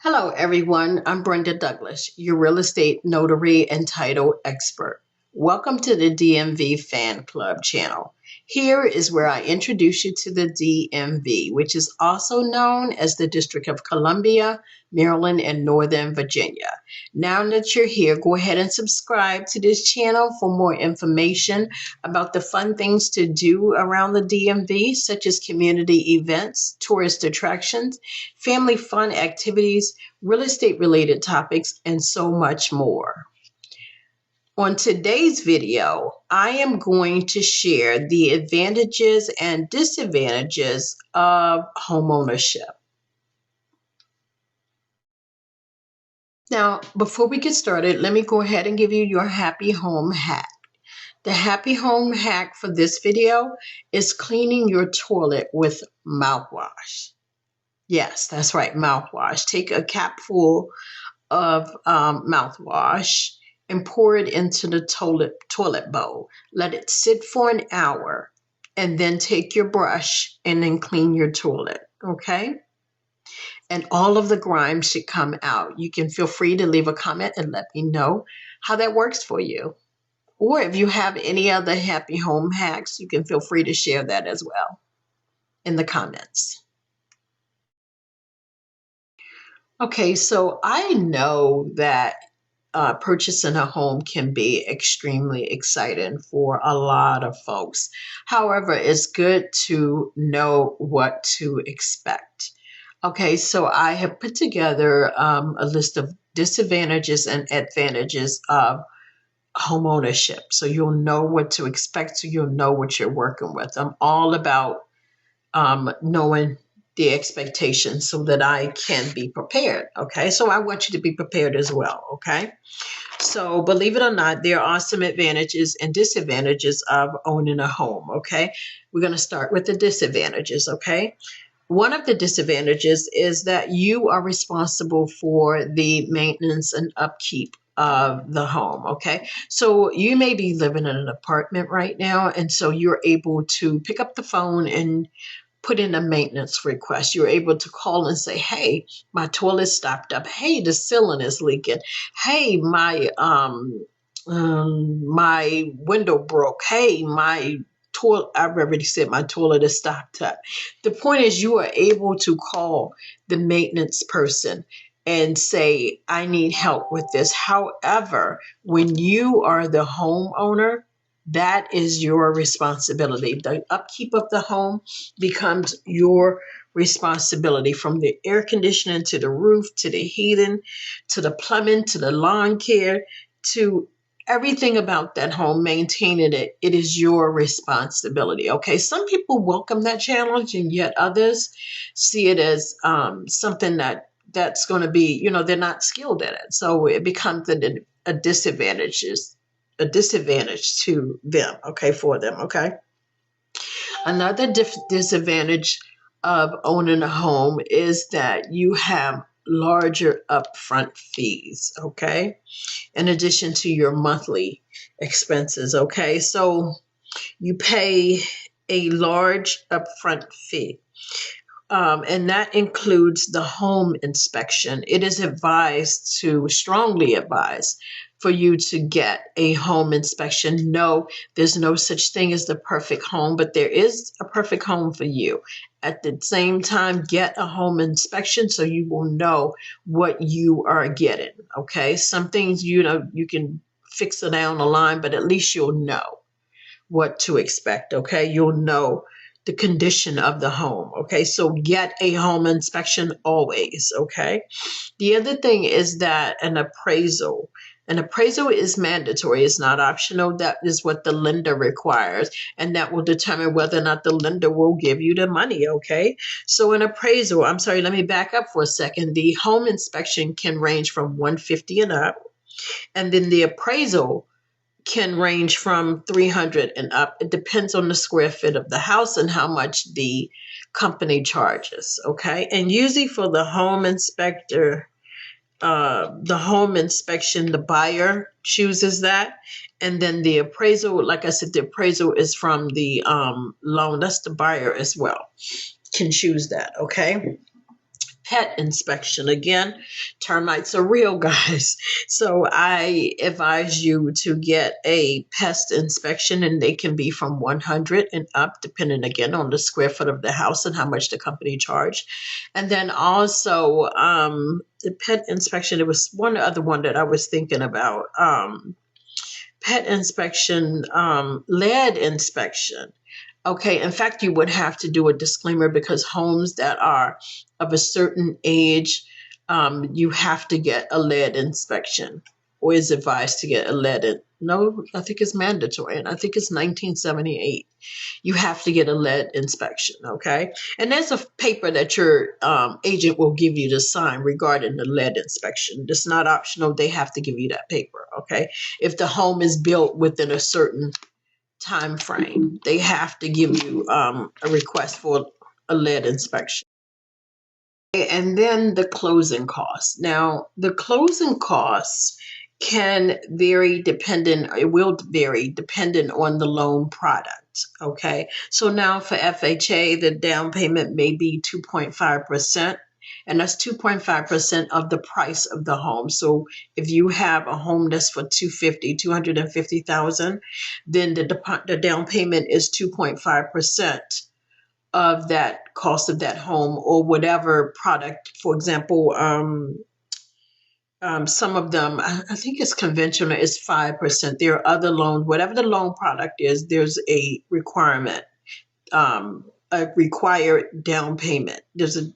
Hello, everyone. I'm Brenda Douglas, your real estate notary and title expert. Welcome to the DMV Fan Club channel. Here is where I introduce you to the DMV, which is also known as the District of Columbia, Maryland, and Northern Virginia. Now that you're here, go ahead and subscribe to this channel for more information about the fun things to do around the DMV, such as community events, tourist attractions, family fun activities, real estate related topics, and so much more. On today's video, I am going to share the advantages and disadvantages of homeownership. Now, before we get started, let me go ahead and give you your happy home hack. The happy home hack for this video is cleaning your toilet with mouthwash. Yes, that's right, mouthwash. Take a cap full of mouthwash and pour it into the toilet bowl. Let it sit for an hour and then take your brush and then clean your toilet, okay? And all of the grime should come out. You can feel free to leave a comment and let me know how that works for you. Or if you have any other happy home hacks, you can feel free to share that as well in the comments. Okay, so I know that purchasing a home can be extremely exciting for a lot of folks. However, it's good to know what to expect. Okay, so I have put together a list of disadvantages and advantages of home ownership. So you'll know what to expect, so you'll know what you're working with. I'm all about knowing the expectations so that I can be prepared. Okay, so I want you to be prepared as well. Okay, so believe it or not, there are some advantages and disadvantages of owning a home. Okay, we're going to start with the disadvantages. Okay, one of the disadvantages is that you are responsible for the maintenance and upkeep of the home. Okay, so you may be living in an apartment right now, and so you're able to pick up the phone and put in a maintenance request. You're able to call and say, hey, my toilet stopped up. Hey, the ceiling is leaking. Hey, my window broke. Hey, my toilet, I've already said my toilet is stopped up. The point is you are able to call the maintenance person and say, I need help with this. However, when you are the homeowner, that is your responsibility. The upkeep of the home becomes your responsibility, from the air conditioning to the roof, to the heating, to the plumbing, to the lawn care, to everything about that home, maintaining it. It is your responsibility. Okay, some people welcome that challenge, and yet others see it as something that's going to be, they're not skilled in it. So it becomes a disadvantage to them, okay, for them, okay? Another disadvantage of owning a home is that you have larger upfront fees, okay, in addition to your monthly expenses, okay? So you pay a large upfront fee. And that includes the home inspection. It is strongly advised for you to get a home inspection. No, there's no such thing as the perfect home, but there is a perfect home for you. At the same time, get a home inspection so you will know what you are getting, okay? Some things, you can fix it down the line, but at least you'll know what to expect, okay? You'll know the condition of the home, okay? So get a home inspection always, okay? The other thing is that an appraisal is mandatory. It's not optional. That is what the lender requires, and that will determine whether or not the lender will give you the money, okay? So an appraisal, let me back up for a second. The home inspection can range from $150 and up, and then the appraisal can range from $300 and up. It depends on the square foot of the house and how much the company charges, okay? And usually for the home inspector, the home inspection, the buyer chooses that. And then the appraisal, like I said, the appraisal is from the loan. That's the buyer as well, can choose that, okay? pet inspection. Again, termites are real, guys. So I advise you to get a pest inspection, and they can be from 100 and up, depending again on the square foot of the house and how much the company charged. And then also the pet inspection, there was one other one that I was thinking about. Pet inspection, lead inspection. Okay, in fact, you would have to do a disclaimer because homes that are of a certain age, you have to get a lead inspection, or is advised to get a lead. No, I think it's mandatory, and I think it's 1978. You have to get a lead inspection, okay? And there's a paper that your agent will give you to sign regarding the lead inspection. It's not optional. They have to give you that paper, okay? If the home is built within a certain time frame, they have to give you a request for a lead inspection. And then the closing costs. Now, the closing costs can vary it will vary depending on the loan product. Okay. So now for FHA, the down payment may be 2.5%. And that's 2.5% of the price of the home. So if you have a home that's for 250,000, then the down payment is 2.5% of that cost of that home, or whatever product. For example, some of them, I think it's conventional, is 5%. There are other loans, whatever the loan product is, there's a requirement, a required down payment. There's a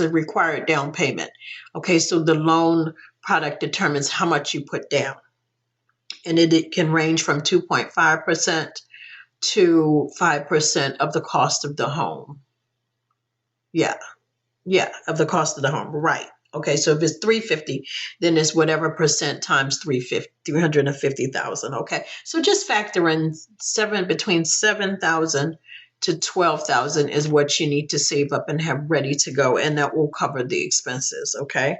required down payment. Okay, so the loan product determines how much you put down. And it can range from 2.5% to 5% of the cost of the home. Yeah, of the cost of the home, right. Okay, so if it's 350, then it's whatever percent times 350,000. Okay, so just factor in between 7,000 to 12,000 is what you need to save up and have ready to go, and that will cover the expenses. Okay,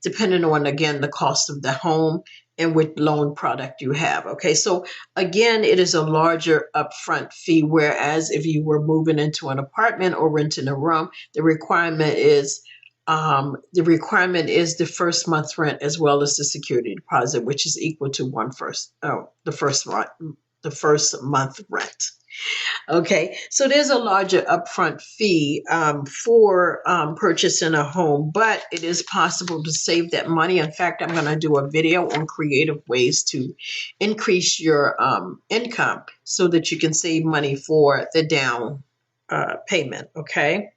depending on, again, the cost of the home and which loan product you have. Okay, so again, it is a larger upfront fee, whereas if you were moving into an apartment or renting a room, the requirement is the first month's rent as well as the security deposit, which is equal to the first month rent. Okay, so there's a larger upfront fee for purchasing a home, but it is possible to save that money. In fact, I'm going to do a video on creative ways to increase your income so that you can save money for the down payment. Okay.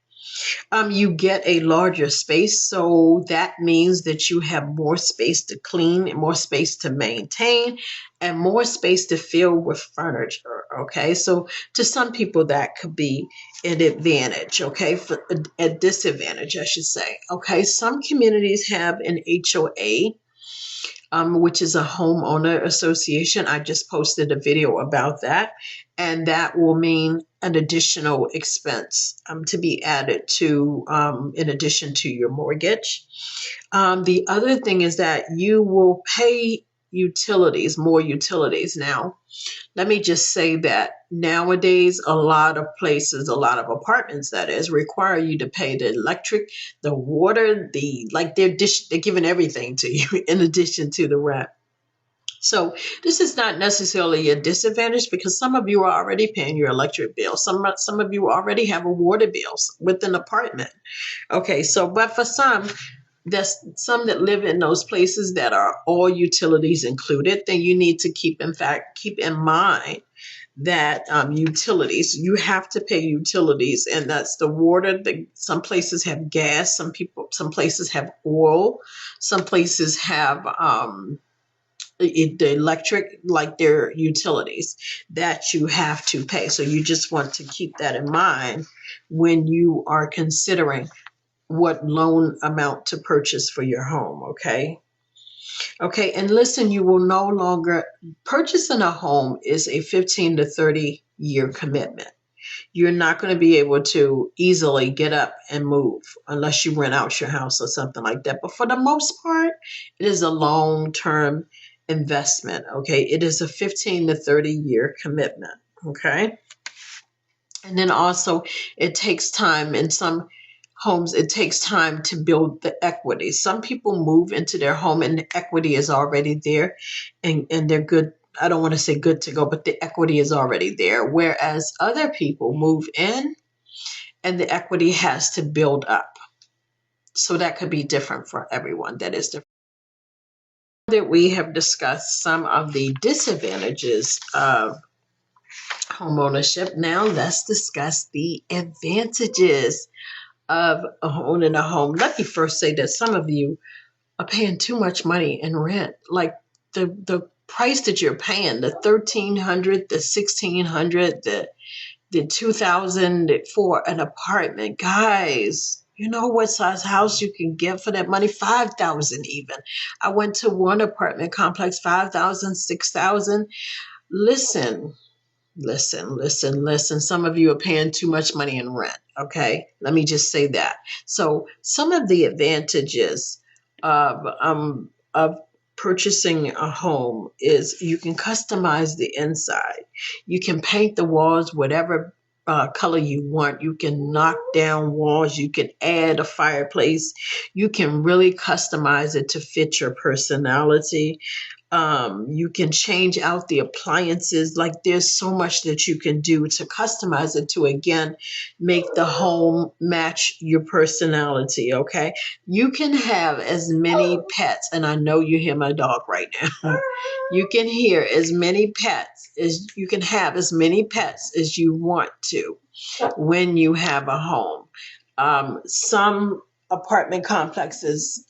You get a larger space, so that means that you have more space to clean, and more space to maintain, and more space to fill with furniture. Okay, so to some people that could be an advantage. Okay, for a disadvantage, I should say. Okay, some communities have an HOA, which is a homeowner association. I just posted a video about that, and that will mean an additional expense to be added to in addition to your mortgage. The other thing is that you will pay more utilities. Now, let me just say that nowadays, a lot of apartments, that is, require you to pay the electric, the water, they're giving everything to you in addition to the rent. So this is not necessarily a disadvantage because some of you are already paying your electric bill. Some of you already have a water bill with an apartment. Okay, so but for some, there's some that live in those places that are all utilities included, then you need to keep in mind that utilities, you have to pay utilities, and that's the water. Some places have gas, some places have oil, some places have the electric, like their utilities that you have to pay. So you just want to keep that in mind when you are considering what loan amount to purchase for your home. Okay, and listen, you will no longer, purchasing a home is a 15 to 30 year commitment. You're not going to be able to easily get up and move unless you rent out your house or something like that. But for the most part, it is a long-term investment. Okay, it is a 15 to 30 year commitment. Okay, and then also it takes time, and some homes, it takes time to build the equity. Some people move into their home and the equity is already there, and they're good. I don't want to say good to go, but the equity is already there. Whereas other people move in and the equity has to build up. So that could be different for everyone. That is different. That we have discussed some of the disadvantages of homeownership. Now let's discuss the advantages of owning a home. Let me first say that some of you are paying too much money in rent. Like the price that you're paying, the $1,300, the $1,600, the $2,000 for an apartment. Guys, you know what size house you can get for that money? $5,000 even. I went to one apartment complex, $5,000, $6,000. Listen, listen. Some of you are paying too much money in rent. Okay, let me just say that. So some of the advantages of purchasing a home is you can customize the inside. You can paint the walls whatever color you want. You can knock down walls. You can add a fireplace. You can really customize it to fit your personality. You can change out the appliances. Like there's so much that you can do to customize it to, again, make the home match your personality. Okay. You can have as many pets, and I know you hear my dog right now. You can hear as many pets as you can have as many pets as you want to when you have a home. Some apartment complexes,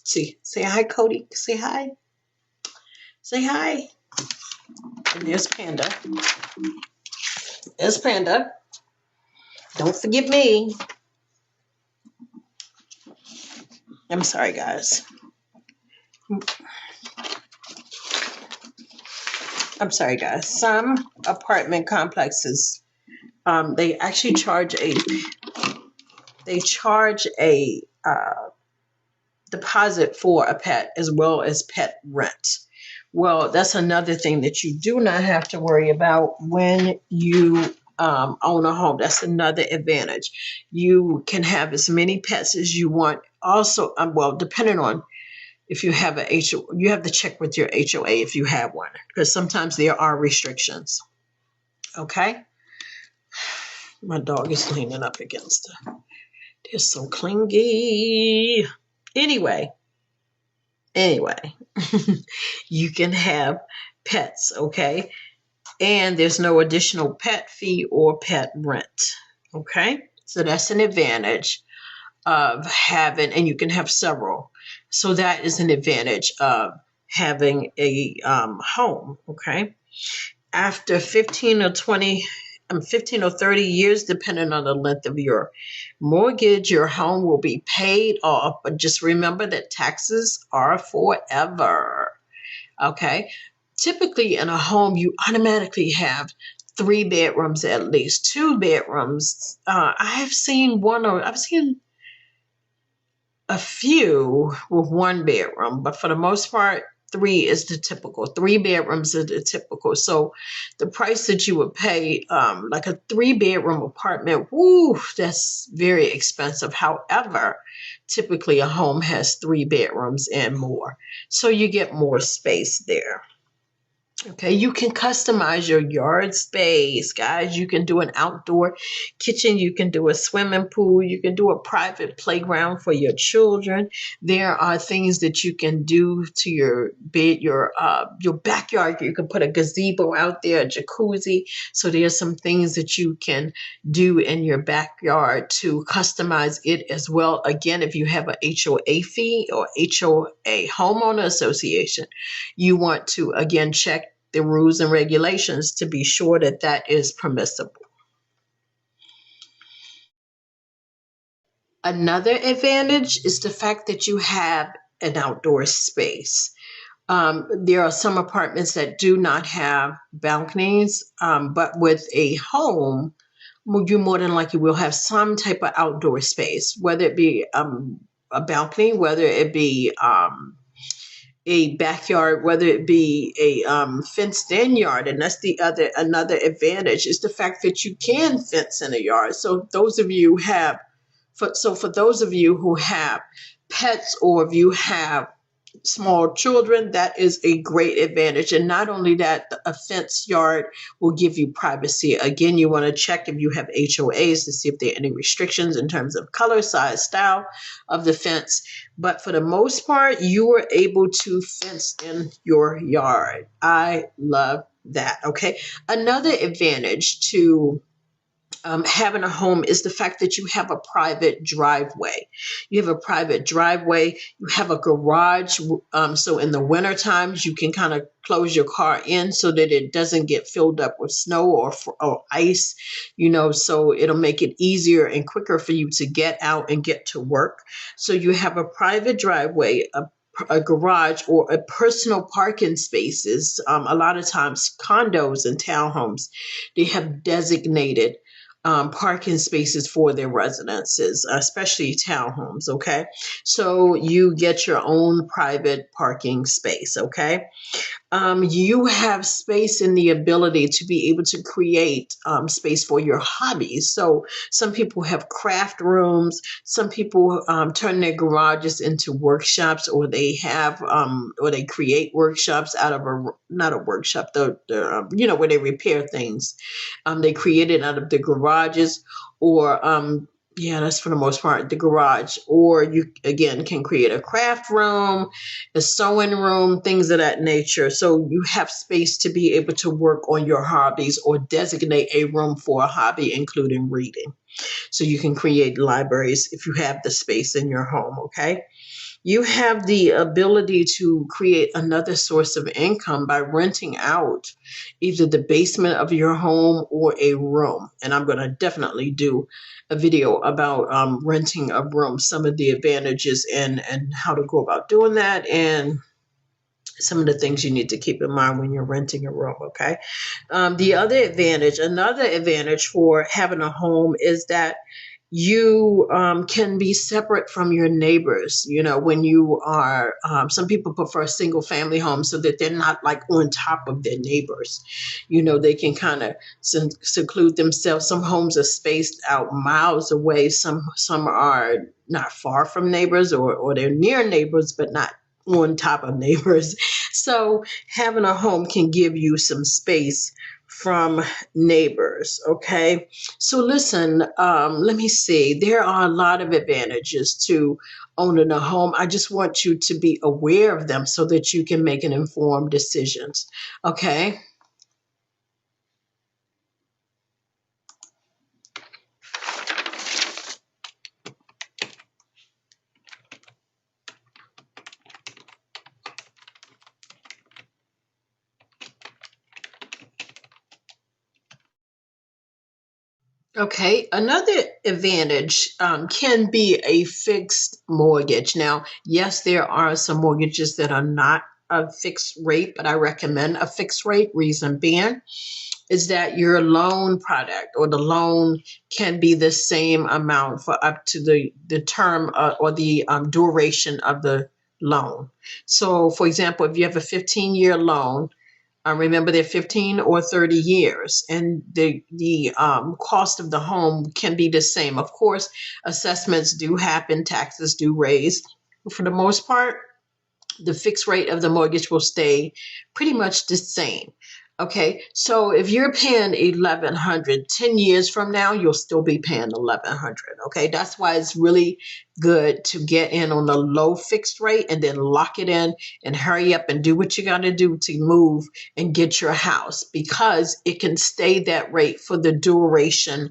say hi, Cody. Say hi. Say hi. And there's Panda. There's Panda. Don't forget me. I'm sorry, guys. Some apartment complexes, they actually charge a deposit for a pet as well as pet rent. Well, that's another thing that you do not have to worry about when you own a home. That's another advantage. You can have as many pets as you want. Also, well, depending on if you have a HOA, you have to check with your HOA if you have one, because sometimes there are restrictions. Okay. My dog is leaning up against her. They're so clingy. Anyway, you can have pets, okay? And there's no additional pet fee or pet rent, okay? So that's an advantage of having, and you can have several. So that is an advantage of having a home, okay? After 15 or 30 years, depending on the length of your mortgage, your home will be paid off. But just remember that taxes are forever. Okay. Typically in a home, you automatically have 3 bedrooms at least. 2 bedrooms. I've seen a few with 1 bedroom, but for the most part, 3 is the typical. 3 bedrooms is the typical. So the price that you would pay, like a 3-bedroom apartment, woo, that's very expensive. However, typically a home has 3 bedrooms and more. So you get more space there. Okay, you can customize your yard space, guys. You can do an outdoor kitchen. You can do a swimming pool. You can do a private playground for your children. There are things that you can do to your bed, your backyard. You can put a gazebo out there, a jacuzzi. So there's some things that you can do in your backyard to customize it as well. Again, if you have a HOA fee or HOA homeowner association, you want to, again, check the rules and regulations to be sure that that is permissible. Another advantage is the fact that you have an outdoor space. There are some apartments that do not have balconies, but with a home, you more than likely will have some type of outdoor space, whether it be a balcony, whether it be a backyard, whether it be a fenced-in yard. And that's another advantage is the fact that you can fence in a yard. So those of you who have For those of you who have pets, or if you have small children, that is a great advantage. And not only that, a fenced yard will give you privacy. Again, you want to check if you have HOAs to see if there are any restrictions in terms of color, size, style of the fence. But for the most part, you are able to fence in your yard. I love that. Okay. Another advantage to having a home is the fact that you have a private driveway. You have a private driveway. You have a garage. So in the winter times, you can kind of close your car in so that it doesn't get filled up with snow or ice, so it'll make it easier and quicker for you to get out and get to work. So you have a private driveway, a garage, or a personal parking spaces. A lot of times condos and townhomes, they have designated parking spaces for their residences, especially townhomes. Okay. So you get your own private parking space. Okay. You have space and the ability to be able to create space for your hobbies. So some people have craft rooms. Some people turn their garages into workshops, or or they create workshops out of not a workshop, where they repair things. They create it out of the garages, or yeah, that's for the most part the garage. Or you again can create a craft room, a sewing room, things of that nature. So you have space to be able to work on your hobbies, or designate a room for a hobby, including reading. So you can create libraries if you have the space in your home. Okay. You have the ability to create another source of income by renting out either the basement of your home or a room. And I'm going to definitely do a video about renting a room, some of the advantages and how to go about doing that, and some of the things you need to keep in mind when you're renting a room. Okay. Another advantage for having a home is that you can be separate from your neighbors. When you are, some people prefer single family homes so that they're not like on top of their neighbors. They can kind of seclude themselves. Some homes are spaced out miles away. Some are not far from neighbors, or they're near neighbors, but not on top of neighbors. So having a home can give you some space from neighbors. Okay. So listen, let me see. There are a lot of advantages to owning a home. I just want you to be aware of them so that you can make an informed decisions. Okay. Okay, another advantage can be a fixed mortgage. Now, yes, there are some mortgages that are not a fixed rate, but I recommend a fixed rate. Reason being is that your loan product, or the loan, can be the same amount for up to the term or the duration of the loan. So, for example, if you have a 15-year loan, remember, they're 15 or 30 years, and the cost of the home can be the same. Of course, assessments do happen, taxes do raise. For the most part, the fixed rate of the mortgage will stay pretty much the same. Okay, so if you're paying 1,100, 10 years from now, you'll still be paying 1,100. Okay, that's why it's really good to get in on a low fixed rate and then lock it in and hurry up and do what you got to do to move and get your house, because it can stay that rate for the duration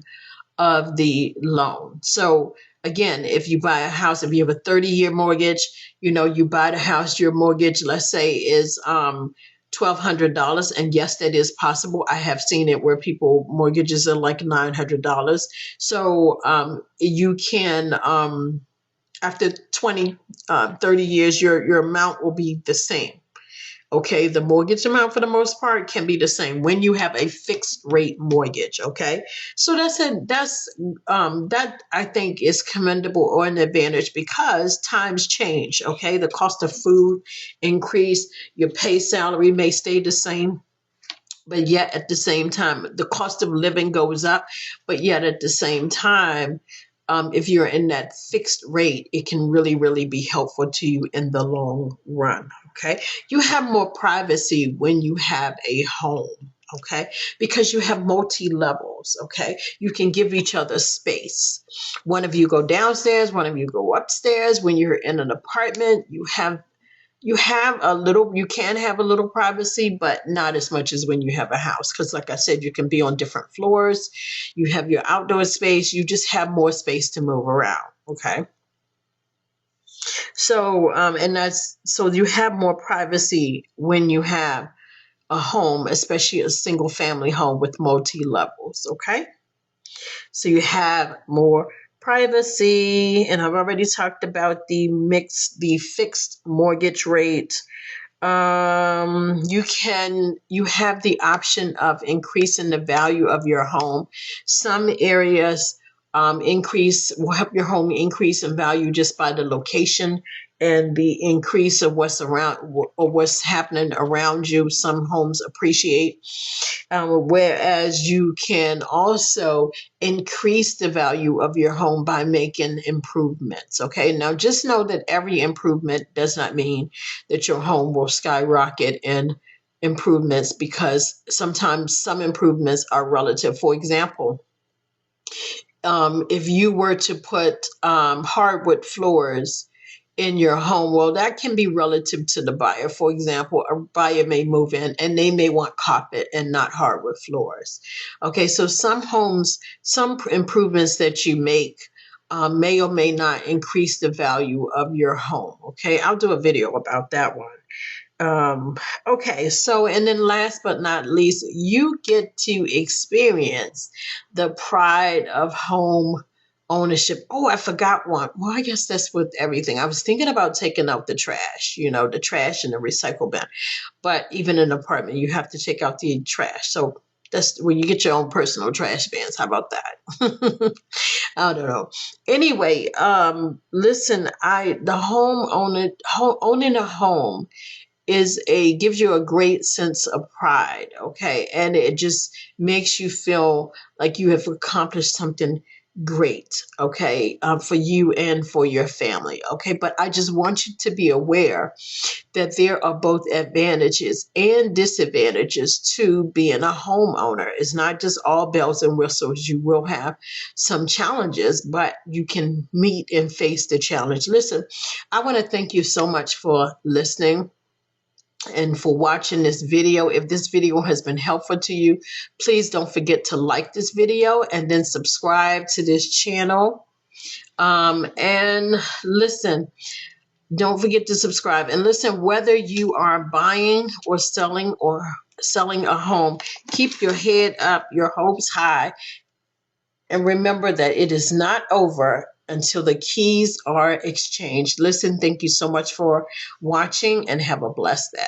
of the loan. So again, if you buy a house, if you have a 30-year mortgage, you buy the house, your mortgage, let's say, is $1,200. And yes, that is possible. I have seen it where people mortgages are like $900. So you can, after 20, 30 years, your amount will be the same. Okay, the mortgage amount for the most part can be the same when you have a fixed rate mortgage. Okay, so that I think is commendable, or an advantage, because times change. Okay, the cost of food increase, your pay salary may stay the same, but yet at the same time the cost of living goes up, but yet at the same time if you're in that fixed rate, it can really, really be helpful to you in the long run. Okay. You have more privacy when you have a home. Okay. Because you have multi levels. Okay. You can give each other space. One of you go downstairs, one of you go upstairs. When you're in an apartment, you can have a little privacy, but not as much as when you have a house. Because like I said, you can be on different floors. You have your outdoor space. You just have more space to move around. Okay. So, so you have more privacy when you have a home, especially a single family home with multi levels. Okay. So you have more privacy. And I've already talked about the fixed mortgage rate. You have the option of increasing the value of your home. Some areas will help your home increase in value just by the location and the increase of what's around or what's happening around you. Some homes appreciate, whereas you can also increase the value of your home by making improvements. Okay, now just know that every improvement does not mean that your home will skyrocket in improvements, because sometimes some improvements are relative. For example, if you were to put hardwood floors in your home, well, that can be relative to the buyer. For example, a buyer may move in and they may want carpet and not hardwood floors. Okay, so some improvements that you make may or may not increase the value of your home. Okay, I'll do a video about that one. Okay, so, and then last but not least, you get to experience the pride of home ownership. Oh, I forgot one. Well, I guess that's with everything. I was thinking about taking out the trash, the trash in the recycle bin. But even in an apartment, you have to take out the trash. So that's when you get your own personal trash bins. How about that? I don't know. Anyway, listen, owning a home gives you a great sense of pride. Okay. And it just makes you feel like you have accomplished something great. Okay. For you and for your family. Okay. But I just want you to be aware that there are both advantages and disadvantages to being a homeowner. It's not just all bells and whistles. You will have some challenges, but you can meet and face the challenge. Listen, I want to thank you so much for listening and for watching this video. If this video has been helpful to you, please don't forget to like this video and then subscribe to this channel. And listen, don't forget to subscribe. And listen, whether you are buying or selling a home, keep your head up, your hopes high, and remember that it is not over until the keys are exchanged. Listen, thank you so much for watching and have a blessed day.